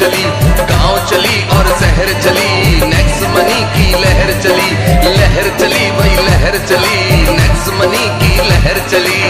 चली, गांव चली और शहर चली, नेक्स्ट मनी की लहर चली, लहर चली भाई लहर चली, नेक्स्ट मनी की लहर चली।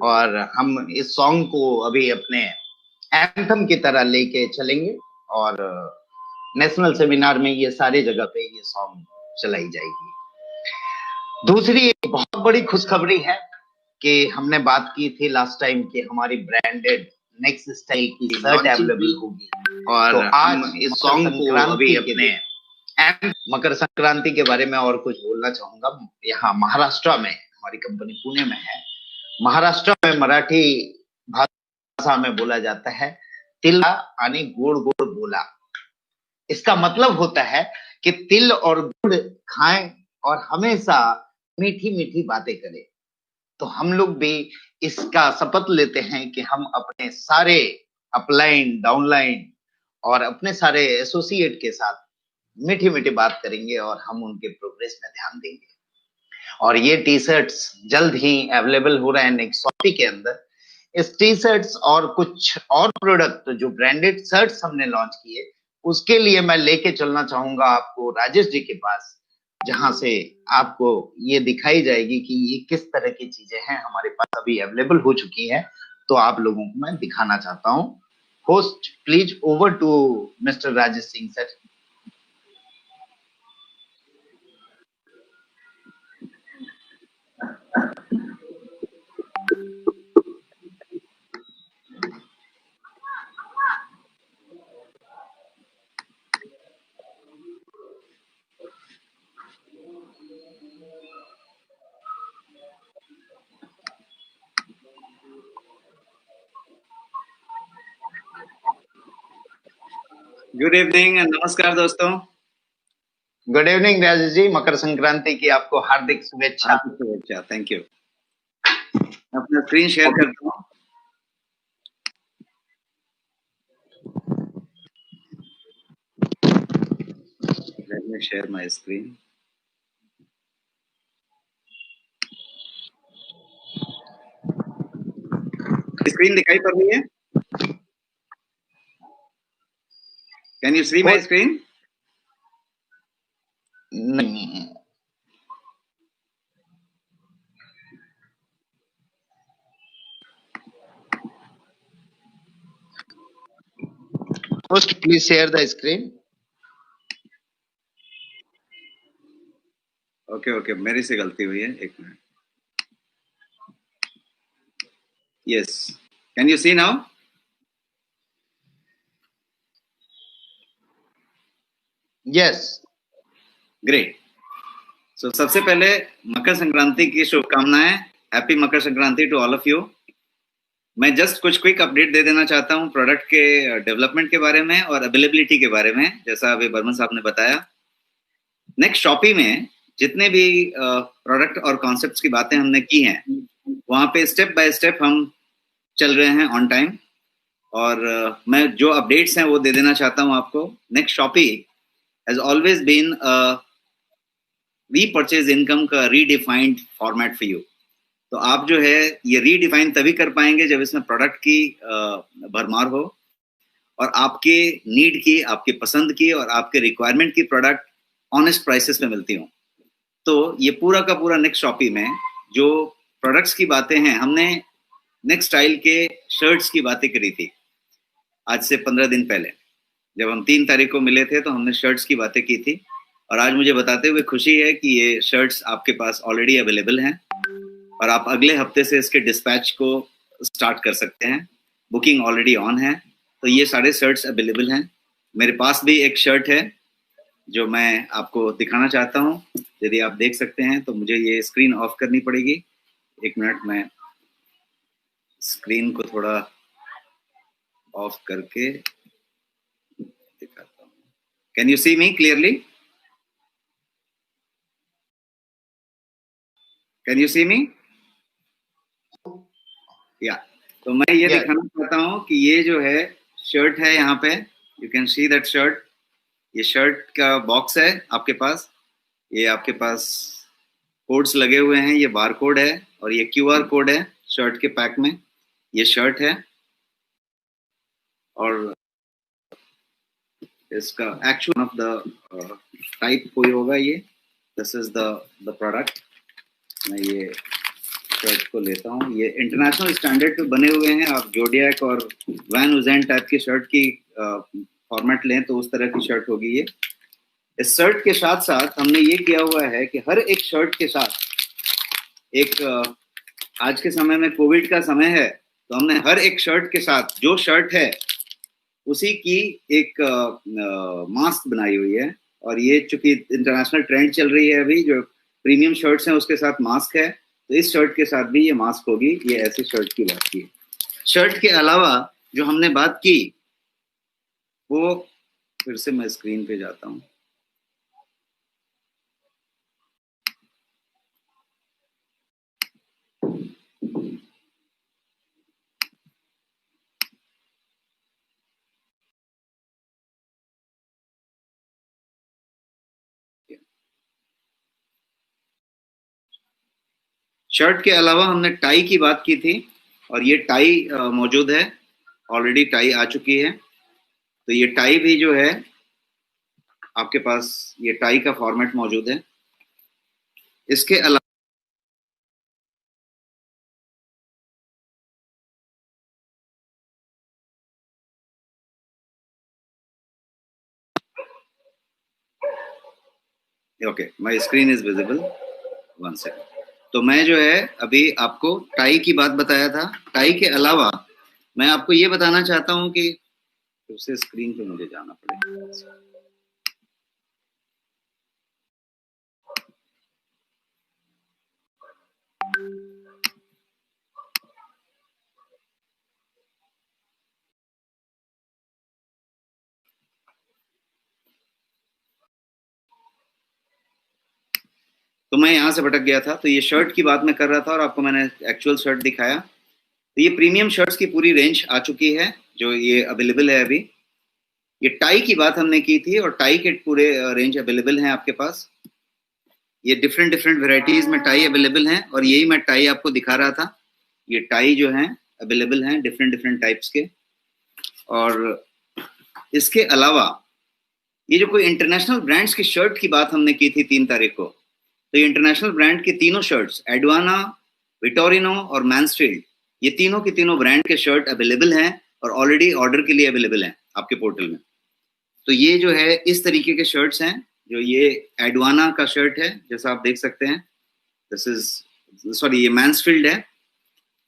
और हम इस सॉन्ग को अभी अपने एंथम की तरह लेके चलेंगे और नेशनल सेमिनार में ये सारे जगह पे ये सॉन्ग चलाई जाएगी। दूसरी एक बहुत बड़ी खुशखबरी है कि हमने बात की थी लास्ट टाइम कि हमारी ब्रांडेड नेक्स्ट स्टाइल की शर्ट अवेलेबल होगी और तो आज इस सॉन्ग को अभी अपने मकर संक्रांति के बारे में और कुछ बोलना चाहूंगा। यहाँ महाराष्ट्र में हमारी कंपनी पुणे में है। महाराष्ट्र में मराठी भाषा में बोला जाता है तिल आणि गोड गोड बोला। इसका मतलब होता है कि तिल और गुड़ खाएं और हमेशा मीठी मीठी बातें करें। तो हम लोग भी इसका शपथ लेते हैं कि हम अपने सारे अपलाइन डाउनलाइन और अपने सारे एसोसिएट के साथ मीठी मीठी बात करेंगे और हम उनके प्रोग्रेस में ध्यान देंगे। और ये टी शर्ट्स जल्द ही अवेलेबल हो रहे हैं नेक्स्ट शॉपी के अंदर। इस टी शर्ट्स और कुछ और प्रोडक्ट जो ब्रांडेड शर्ट्स हमने लॉन्च किए उसके लिए मैं लेके चलना चाहूंगा आपको राजेश जी के पास, जहां से आपको ये दिखाई जाएगी कि ये किस तरह की चीजें हैं हमारे पास अभी अवेलेबल हो चुकी है। तो आप लोगों को मैं दिखाना चाहता हूँ। Host please over to mister Rajesh Singh sir. Good evening and नमस्कार दोस्तों। गुड इवनिंग राजेश जी, मकर संक्रांति की आपको हार्दिक शुभेच्छा। Thank you. अपना स्क्रीन शेयर करता हूँ। Let me share my screen. Screen दिखाई पड़ रही है? Can you see my screen? नहीं। Host, please share the screen. Okay मेरी से गलती हुई है, एक minute. Yes, can you see now? Yes, great. सो सबसे पहले मकर संक्रांति की शुभकामनाएं। Happy Makar Sankranti to all of you. मैं जस्ट कुछ क्विक अपडेट दे देना चाहता हूं प्रोडक्ट के डेवलपमेंट के बारे में और अवेलेबिलिटी के बारे में, जैसा अभी बर्मन साहब ने बताया। नेक्स्ट शॉपी में जितने भी प्रोडक्ट और कॉन्सेप्ट्स की बातें हमने की हैं वहां पे स्टेप बाय स्टेप हम चल रहे हैं ऑन टाइम। और मैं जो अपडेट्स हैं वो दे देना चाहता हूं आपको। Next shoppe has always been repurchase income का रीडिफाइंड फॉर्मेट फॉर यू। तो आप जो है ये रीडिफाइन तभी कर पाएंगे जब इसमें प्रोडक्ट की भरमार हो और आपके नीड की, आपके पसंद की और आपके रिक्वायरमेंट की प्रोडक्ट ऑनेस्ट प्राइसेस में मिलती हो। तो ये पूरा का पूरा नेक्स्ट शॉपी में जो प्रोडक्ट्स की बातें हैं, हमने नेक्स्ट स्टाइल के शर्ट्स की बातें करी थी आज से 15 दिन पहले। जब हम 3 तारीख को मिले थे तो हमने शर्ट्स की बातें की थी और आज मुझे बताते हुए खुशी है कि ये शर्ट्स आपके पास ऑलरेडी अवेलेबल हैं और आप अगले हफ्ते से इसके डिस्पैच को स्टार्ट कर सकते हैं। बुकिंग ऑलरेडी ऑन है। तो ये सारे शर्ट्स अवेलेबल हैं। मेरे पास भी एक शर्ट है जो मैं आपको दिखाना चाहता हूँ। यदि आप देख सकते हैं तो मुझे ये स्क्रीन ऑफ करनी पड़ेगी। एक मिनट, मैं स्क्रीन को थोड़ा ऑफ करके दिखाता हूँ। Can you see me clearly? Can you see me? या तो मैं ये दिखाना चाहता हूँ कि ये जो है शर्ट है, यहाँ पे you can see that shirt. ये शर्ट का बॉक्स है आपके पास ये आपके पास कोड्स लगे हुए हैं, ये बार कोड है और ये QR कोड है शर्ट के पैक में। ये शर्ट है और इसका एक्चुअल ऑफ द टाइप कोई होगा ये। This is the product. मैं ये शर्ट को लेता हूँ। ये इंटरनेशनल स्टैंडर्ड पे बने हुए हैं। आप जोडियक और वैन उज़ेन टाइप की शर्ट की फॉर्मेट लें तो उस तरह की शर्ट होगी ये। इस शर्ट के साथ साथ हमने ये किया हुआ है कि हर एक शर्ट के साथ एक आज के समय में कोविड का समय है तो हमने हर एक शर्ट के साथ जो शर्ट है उसी की एक मास्क बनाई हुई है। और ये चूंकि इंटरनेशनल ट्रेंड चल रही है अभी, जो प्रीमियम शर्ट्स हैं उसके साथ मास्क है, तो इस शर्ट के साथ भी ये मास्क होगी। ये ऐसी शर्ट की बात की। शर्ट के अलावा जो हमने बात की वो, फिर से मैं स्क्रीन पे जाता हूँ। शर्ट के अलावा हमने टाई की बात की थी और ये टाई मौजूद है, ऑलरेडी टाई आ चुकी है। तो ये टाई भी जो है आपके पास, ये टाई का फॉर्मेट मौजूद है। इसके अलावा okay, my screen is visible, one second. तो मैं जो है अभी आपको टाई की बात बताया था। टाई के अलावा मैं आपको ये बताना चाहता हूँ कि फिर से स्क्रीन पे मुझे जाना पड़ेगा। तो मैं यहाँ से भटक गया था। तो ये शर्ट की बात मैं कर रहा था और आपको मैंने एक्चुअल शर्ट दिखाया। तो ये प्रीमियम शर्ट्स की पूरी रेंज आ चुकी है जो ये अवेलेबल है अभी। ये टाई की बात हमने की थी और टाई के पूरे रेंज अवेलेबल हैं आपके पास। ये डिफरेंट डिफरेंट वेराइटीज में टाई अवेलेबल हैं और यही मैं टाई आपको दिखा रहा था। ये टाई जो हैं अवेलेबल हैं डिफरेंट डिफरेंट टाइप्स के। और इसके अलावा ये जो कोई इंटरनेशनल ब्रांड्स की शर्ट की बात हमने की थी 3 तारीख को, तो ये इंटरनेशनल ब्रांड की तीनों शर्ट्स, एडवाना, विटोरिनो और मैन्सफील्ड, ये तीनों की तीनों ब्रांड के शर्ट अवेलेबल हैं और ऑलरेडी ऑर्डर के लिए अवेलेबल हैं आपके पोर्टल में। तो ये जो है इस तरीके के शर्ट्स हैं। जो ये एडवाना का शर्ट है जैसा आप देख सकते हैं, दिस इज सॉरी ये मैन्सफील्ड है।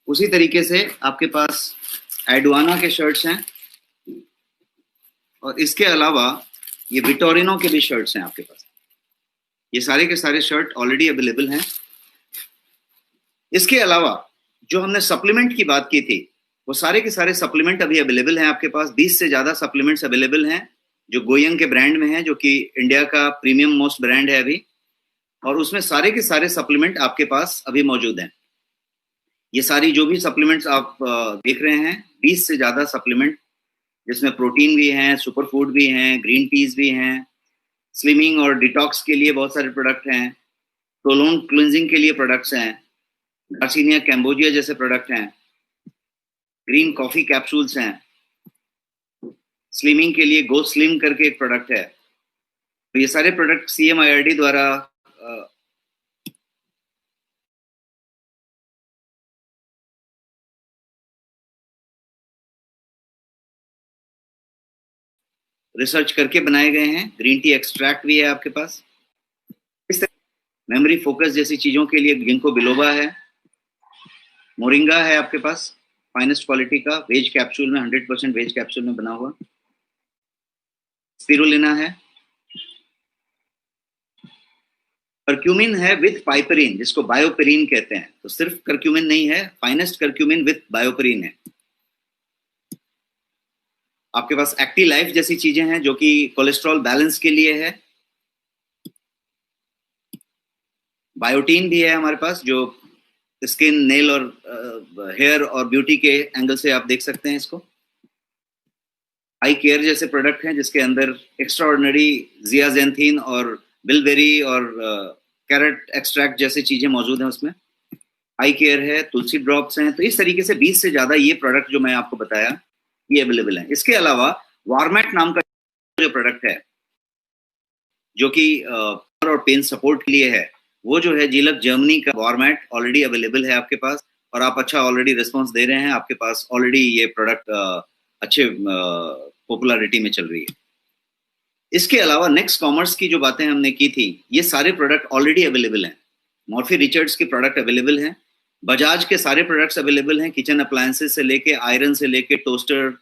उसी तरीके से आपके पास एडवाना के शर्ट्स हैं और इसके अलावा ये विटोरिनो के भी शर्ट्स हैं आपके पास। ये सारे के सारे शर्ट ऑलरेडी अवेलेबल हैं। इसके अलावा जो हमने सप्लीमेंट की बात की थी वो सारे के सारे सप्लीमेंट अभी अवेलेबल हैं आपके पास। 20 से ज्यादा सप्लीमेंट्स अवेलेबल हैं जो गोयंग के ब्रांड में है, जो कि इंडिया का प्रीमियम मोस्ट ब्रांड है अभी। और उसमें सारे के सारे सप्लीमेंट आपके पास अभी मौजूद हैं। ये सारी जो भी सप्लीमेंट्स आप देख रहे हैं, 20 से ज्यादा सप्लीमेंट, जिसमें प्रोटीन भी हैं, सुपर फूड भी हैं, ग्रीन टीज भी हैं, स्लिमिंग और डिटॉक्स के लिए बहुत सारे प्रोडक्ट हैं, प्रोलोन क्लिनजिंग के लिए प्रोडक्ट्स हैं, गार्सिनिया कैम्बोजिया जैसे प्रोडक्ट हैं, ग्रीन कॉफी कैप्सूल्स हैं, स्लिमिंग के लिए गो स्लिम करके एक प्रोडक्ट है। तो ये सारे प्रोडक्ट CMIRD द्वारा रिसर्च करके बनाए गए हैं। ग्रीन टी एक्सट्रैक्ट भी है आपके पास। इस तरह मेमोरी फोकस जैसी चीजों के लिए गिंको बिलोबा है, मोरिंगा है आपके पास फाइनेस्ट क्वालिटी का, वेज कैप्सूल में, 100% वेज कैप्सूल में बना हुआ। स्पिरुलिना है, कर्क्यूमिन है विथ पाइपरीन, जिसको बायोपेरिन कहते हैं। तो सिर्फ कर्क्यूमिन नहीं है, फाइनेस्ट कर्क्यूमिन विथ बायोपेरिन है। आपके पास एक्टिव लाइफ जैसी चीजें हैं जो कि कोलेस्ट्रॉल बैलेंस के लिए है। बायोटीन भी है हमारे पास, जो स्किन, नेल और हेयर और ब्यूटी के एंगल से आप देख सकते हैं इसको। आई केयर जैसे प्रोडक्ट हैं जिसके अंदर एक्स्ट्रा ऑर्डिनरी जियाजेंथीन और बिलबेरी और कैरेट एक्सट्रैक्ट जैसे चीजें मौजूद हैं उसमें, आई केयर है, तुलसी ड्रॉप्स हैं। तो इस तरीके से 20 से ज्यादा ये प्रोडक्ट जो मैं आपको बताया ये अवेलेबल है। इसके अलावा वार्मेट नाम का जो प्रोडक्ट है जो कि और पेन सपोर्ट के लिए है, वो जो है जीलक जर्मनी का वार्मेट ऑलरेडी अवेलेबल है आपके पास, और आप अच्छा ऑलरेडी रिस्पॉन्स दे रहे हैं। आपके पास ऑलरेडी ये प्रोडक्ट अच्छे पॉपुलैरिटी में चल रही है। इसके अलावा नेक्स्ट कॉमर्स की जो बातें हमने की थी, ये सारे प्रोडक्ट ऑलरेडी अवेलेबल हैं। मॉर्फी रिचर्ड्स के प्रोडक्ट अवेलेबल हैं, बजाज के सारे प्रोडक्ट्स अवेलेबल हैं, किचन अप्लायंसेस से लेके आयरन से लेके टोस्टर,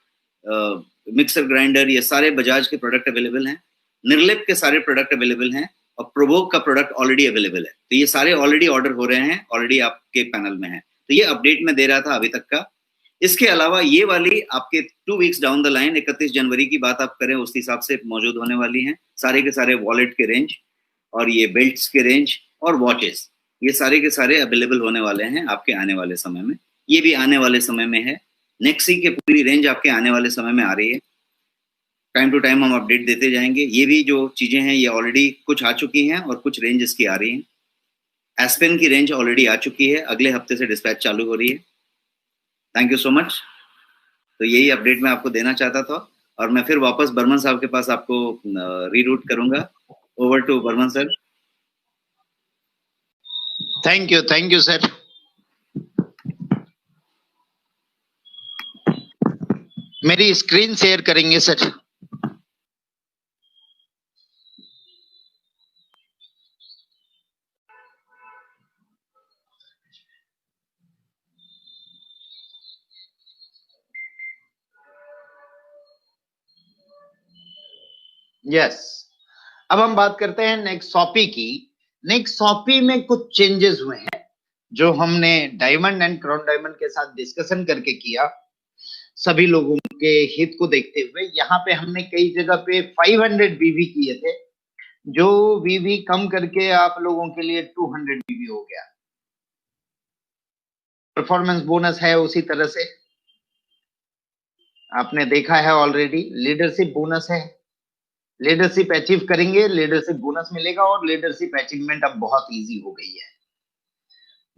मिक्सर ग्राइंडर, ये सारे बजाज के प्रोडक्ट अवेलेबल हैं। निर्लिप के सारे प्रोडक्ट अवेलेबल हैं, और प्रोवोक का प्रोडक्ट ऑलरेडी अवेलेबल है। तो ये सारे ऑलरेडी ऑर्डर हो रहे हैं, ऑलरेडी आपके पैनल में है। तो ये अपडेट मैं दे रहा था अभी तक का। इसके अलावा ये वाली आपके 2 वीक्स डाउन द लाइन 31 जनवरी की बात आप करें, उस हिसाब से मौजूद होने वाली हैं सारे के सारे वॉलेट के रेंज, और ये बेल्ट्स के रेंज और वॉचेस, ये सारे के सारे अवेलेबल होने वाले हैं आपके आने वाले समय में। ये भी आने वाले समय में है। नेक्सी के पूरी रेंज आपके आने वाले समय में आ रही है। टाइम टू टाइम हम अपडेट देते जाएंगे। ये भी जो चीजें हैं ये ऑलरेडी कुछ आ चुकी हैं और कुछ रेंज इसकी आ रही हैं। एस्पेन की रेंज ऑलरेडी आ चुकी है, अगले हफ्ते से डिस्पैच चालू हो रही है। Thank you so much. तो यही अपडेट मैं आपको देना चाहता था, और मैं फिर वापस बर्मन साहब के पास आपको रीरूट करूंगा। Over to Burman sir. Thank you sir. मेरी स्क्रीन शेयर करेंगे सर। यस, अब हम बात करते हैं नेक्सॉपी की। नेक्सॉपी में कुछ चेंजेस हुए हैं जो हमने डायमंड एंड क्राउन डायमंड के साथ डिस्कशन करके किया, सभी लोगों के हित को देखते हुए। यहाँ पे हमने कई जगह पे 500 वीवी किए थे, जो वीवी कम करके आप लोगों के लिए 200 वीवी हो गया। परफॉर्मेंस बोनस है उसी तरह से, आपने देखा है ऑलरेडी। लीडरशिप बोनस है, लीडरशिप अचीव करेंगे, लीडरशिप बोनस मिलेगा, और लीडरशिप अचीवमेंट अब बहुत इजी हो गई है।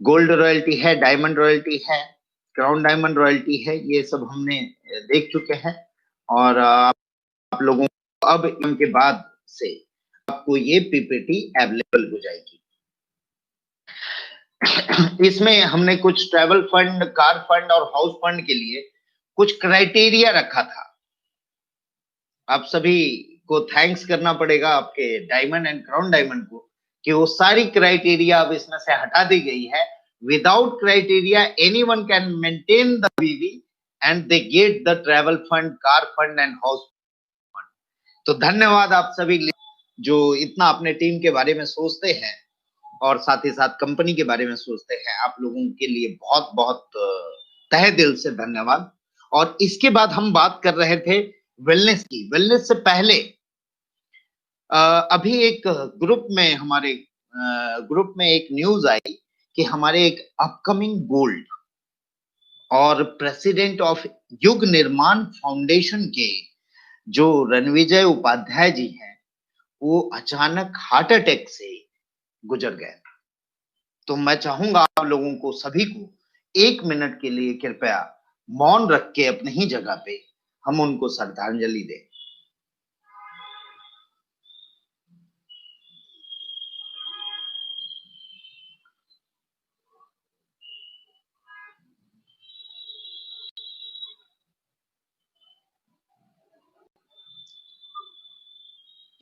गोल्ड रॉयल्टी है, डायमंड रॉयल्टी है, क्राउन डायमंड रॉयल्टी है, ये सब हमने देख चुके हैं। और आप लोगों को अब इनके बाद से आपको ये पीपीटी अवेलेबल हो जाएगी। इसमें हमने कुछ ट्रैवल फंड, कार फंड और हाउस फंड के लिए कुछ क्राइटेरिया रखा था। आप सभी को थैंक्स करना पड़ेगा आपके डायमंड एंड क्राउन डायमंड को कि वो सारी क्राइटेरिया अब इसमें से हटा दी गई है। Without criteria anyone can maintain the VV and they get the travel fund, car fund and house fund. तो धन्यवाद आप सभी जो इतना अपने टीम के बारे में सोचते हैं और साथ ही साथ कंपनी के बारे में सोचते हैं। आप लोगों के लिए बहुत बहुत तहे दिल से धन्यवाद। और इसके बाद हम बात कर रहे थे वेलनेस की। वेलनेस से पहले अभी एक ग्रुप में, हमारे ग्रुप में एक न्यूज आई कि हमारे एक अपकमिंग गोल्ड और प्रेसिडेंट ऑफ युग निर्माण फाउंडेशन के जो रणविजय उपाध्याय जी हैं, वो अचानक हार्ट अटैक से गुजर गए। तो मैं चाहूंगा आप लोगों को सभी को 1 मिनट के लिए कृपया मौन रख के अपनी ही जगह पे हम उनको श्रद्धांजलि दें।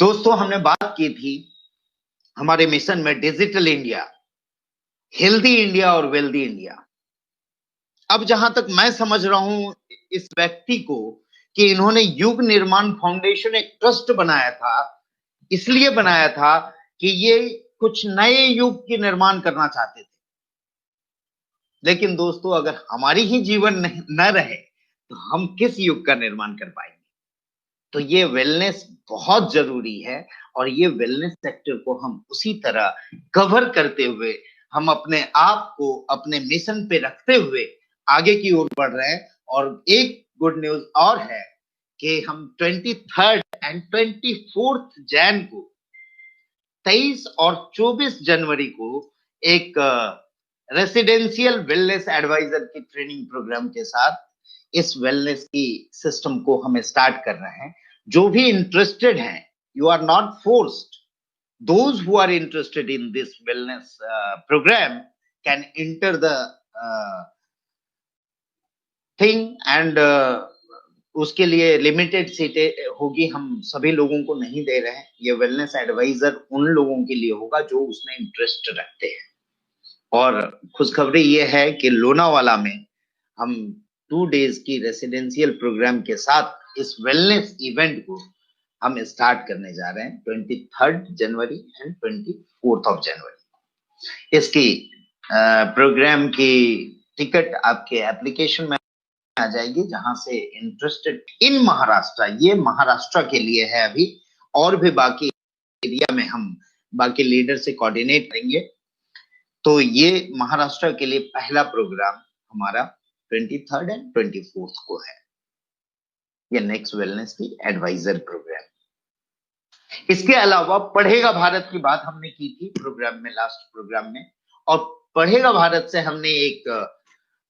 दोस्तों, हमने बात की थी हमारे मिशन में डिजिटल इंडिया, हेल्दी इंडिया और वेल्दी इंडिया। अब जहां तक मैं समझ रहा हूं इस व्यक्ति को कि इन्होंने युग निर्माण फाउंडेशन एक ट्रस्ट बनाया था, इसलिए बनाया था कि ये कुछ नए युग की निर्माण करना चाहते थे। लेकिन दोस्तों, अगर हमारी ही जीवन न रहे तो हम किस युग का निर्माण कर पाएंगे? तो ये वेलनेस बहुत जरूरी है, और ये वेलनेस सेक्टर को हम उसी तरह कवर करते हुए, हम अपने आप को अपने मिशन पे रखते हुए आगे की ओर बढ़ रहे हैं। और एक गुड न्यूज और है कि हम 23 एंड 24 जैन को 23 और 24 जनवरी को एक रेसिडेंशियल वेलनेस एडवाइजर की ट्रेनिंग प्रोग्राम के साथ इस वेलनेस की सिस्टम को हम स्टार्ट कर रहे हैं। जो भी इंटरेस्टेड हैं, you are not forced, those who are interested in this wellness program can enter the thing and उसके लिए लिमिटेड सीटें होगी, हम सभी लोगों को नहीं दे रहे हैं। ये वेलनेस एडवाइजर उन लोगों के लिए होगा जो उसमें इंटरेस्ट रखते हैं। और खुशखबरी ये है कि लोनावाला में हम 2 डेज की रेसिडेंशियल प्रोग्राम के साथ इस वेलनेस इवेंट को हम स्टार्ट करने जा रहे हैं 23 जनवरी एंड 24 जनवरी। इसकी प्रोग्राम की टिकट आपके एप्लीकेशन में आ जाएगी, जहां से इंटरेस्टेड इन महाराष्ट्र, ये महाराष्ट्र के लिए है अभी, और भी बाकी एरिया में हम बाकी लीडर से कोऑर्डिनेट करेंगे। तो ये महाराष्ट्र के लिए पहला प्रोग्राम हमारा 23 एंड 24 को है, ये नेक्स्ट वेलनेस की एडवाइजर प्रोग्राम। इसके अलावा पढ़ेगा भारत की बात हमने की थी प्रोग्राम में, लास्ट प्रोग्राम में, और पढ़ेगा भारत से हमने एक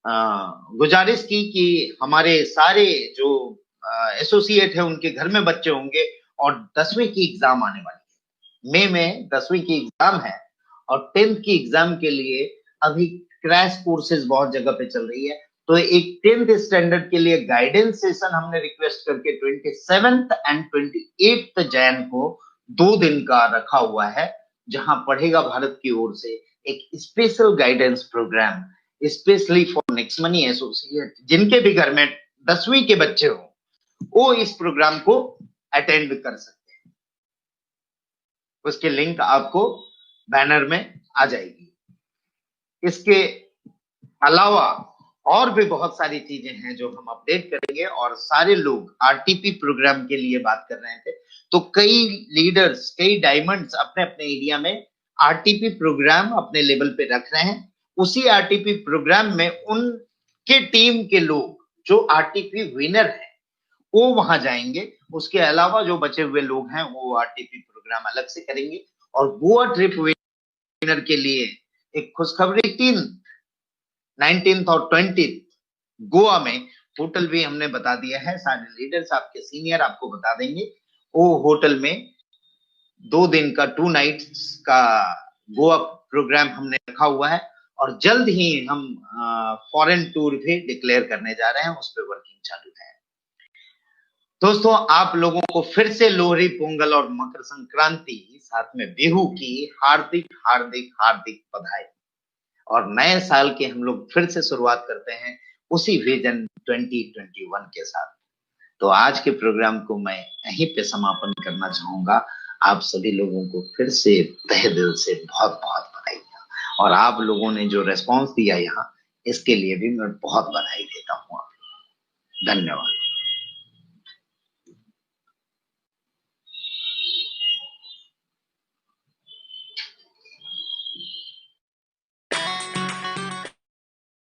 गुजारिश की कि हमारे सारे जो एसोसिएट है उनके घर में बच्चे होंगे और 10वीं की एग्जाम आने वाली है। मई में 10वीं की एग्जाम है और 10th की एग्जाम के लिए अभी क्रैश कोर्सेज बहुत जगह पे चल रही है। तो एक 10th स्टैंडर्ड के लिए गाइडेंस सेशन हमने रिक्वेस्ट करके 27th एंड 28th जैन को 2 दिन का रखा हुआ है, जहां पढ़ेगा भारत की ओर से एक special guidance program specially for next money associate, जिनके भी घर में 10वीं के बच्चे हो, वो इस प्रोग्राम को अटेंड कर सकते हैं। उसकी लिंक आपको बैनर में आ जाएगी। इसके अलावा और भी बहुत सारी चीजें हैं जो हम अपडेट करेंगे, और सारे लोग आरटीपी प्रोग्राम के लिए बात कर रहे थे, तो कई लीडर्स, कई डायमंड्स अपने अपने एरिया में आरटीपी प्रोग्राम अपने लेवल पे रख रहे हैं। उसी आरटीपी प्रोग्राम में उनके टीम के लोग जो आरटीपी विनर हैं वो वहां जाएंगे। उसके अलावा जो बचे हुए लोग हैं वो आरटीपी प्रोग्राम अलग से करेंगे। और गोवा ट्रिप विनर के लिए एक खुशखबरी, 19th और 20th गोवा में होटल भी हमने बता दिया है, सारे लीडर्स आपके सीनियर आपको बता देंगे। वो होटल में 2 दिन का 2 नाइट्स का गोवा प्रोग्राम हमने रखा हुआ है, और जल्द ही हम फॉरेन टूर भी डिक्लेयर करने जा रहे हैं, उस पर वर्किंग चालू है। दोस्तों, आप लोगों को फिर से लोहरी, पोंगल और मकर संक्रांति साथ में बिहू की हार्दिक हार्दिक हार्दिक बधाई। और नए साल के हम लोग फिर से शुरुआत करते हैं उसी विजन 2021 के साथ। तो आज के प्रोग्राम को मैं यहीं पे समापन करना चाहूंगा। आप सभी लोगों को फिर से तहे दिल से बहुत बहुत बधाई, और आप लोगों ने जो रेस्पॉन्स दिया यहाँ, इसके लिए भी मैं बहुत बधाई देता हूँ। धन्यवाद।